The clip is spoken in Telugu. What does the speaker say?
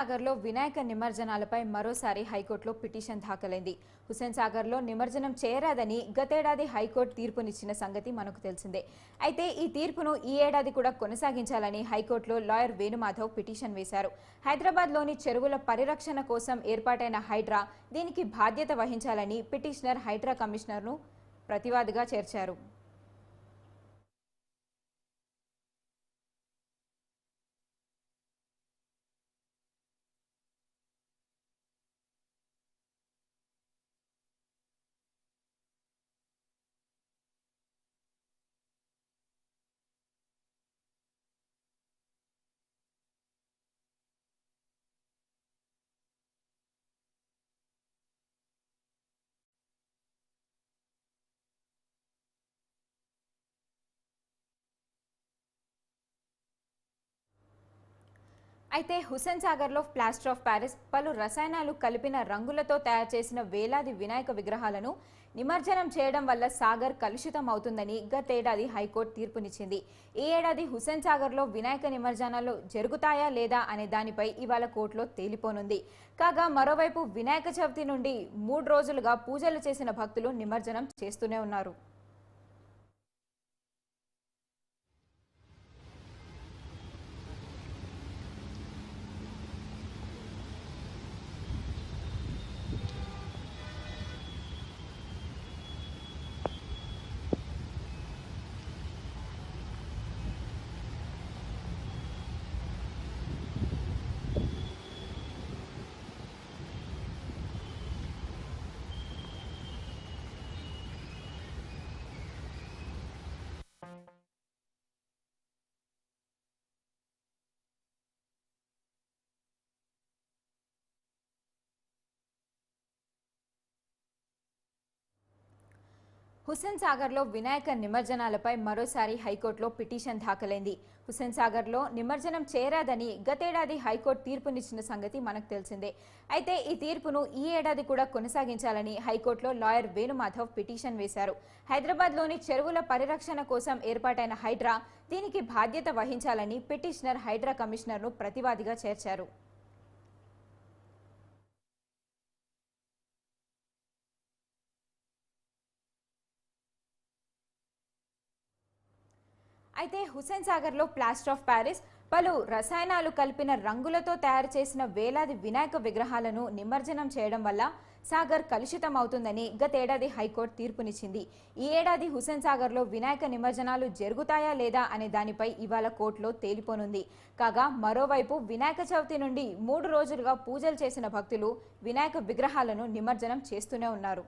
సాగర్లో వినాయక నిమజ్జనాలపై మరోసారి హైకోర్టులో పిటిషన్ దాఖలైంది. హుస్సేన్ సాగర్లో నిమజ్జనం చేయరాదని గతేడాది హైకోర్టు తీర్పునిచ్చిన సంగతి మనకు తెలిసిందే. అయితే ఈ తీర్పును ఈ ఏడాది కూడా కొనసాగించాలని హైకోర్టులో లాయర్ వేణుమాధవ్ పిటిషన్ వేశారు. హైదరాబాద్లోని చెరువుల పరిరక్షణ కోసం ఏర్పాటైన హైడ్రా దీనికి బాధ్యత వహించాలని పిటిషనర్ హైడ్రా కమిషనర్ను ప్రతివాదిగా చేర్చారు. అయితే హుస్సేన్ సాగర్లో ప్లాస్టర్ ఆఫ్ ప్యారిస్ పలు రసాయనాలు కలిపిన రంగులతో తయారు చేసిన వేలాది వినాయక విగ్రహాలను నిమజ్జనం చేయడం వల్ల సాగర్ కలుషితం అవుతుందని గతేడాది హైకోర్టు తీర్పునిచ్చింది. ఈ ఏడాది హుస్సేన్ సాగర్లో వినాయక నిమజ్జనాలు జరుగుతాయా లేదా అనే దానిపై ఇవాళ కోర్టులో తేలిపోనుంది. కాగా మరోవైపు వినాయక చవితి నుండి 3 రోజులుగా పూజలు చేసిన భక్తులు నిమజ్జనం చేస్తూనే ఉన్నారు. హుస్సేన్ సాగర్లో వినాయక నిమజ్జనాలపై మరోసారి హైకోర్టులో పిటిషన్ దాఖలైంది. హుస్సేన్ సాగర్లో నిమజ్జనం చేయరాదని గతేడాది హైకోర్టు తీర్పునిచ్చిన సంగతి మనకు తెలిసిందే. అయితే ఈ తీర్పును ఈ ఏడాది కూడా కొనసాగించాలని హైకోర్టులో లాయర్ వేణుమాధవ్ పిటిషన్ వేశారు. హైదరాబాద్లోని చెరువుల పరిరక్షణ కోసం ఏర్పాటైన హైడ్రా దీనికి బాధ్యత వహించాలని పిటిషనర్ హైడ్రా కమిషనర్ను ప్రతివాదిగా చేర్చారు. అయితే హుస్సేన్ సాగర్లో ప్లాస్టర్ ఆఫ్ ప్యారిస్ పలు రసాయనాలు కలిపిన రంగులతో తయారు చేసిన వేలాది వినాయక విగ్రహాలను నిమజ్జనం చేయడం వల్ల సాగర్ కలుషితం అవుతుందని గతేడాది హైకోర్టు తీర్పునిచ్చింది. ఈ ఏడాది హుస్సేన్ సాగర్లో వినాయక నిమజ్జనాలు జరుగుతాయా లేదా అనే దానిపై ఇవాళ కోర్టులో తేలిపోనుంది. కాగా మరోవైపు వినాయక చవితి నుండి 3 రోజులుగా పూజలు చేసిన భక్తులు వినాయక విగ్రహాలను నిమజ్జనం చేస్తూనే ఉన్నారు.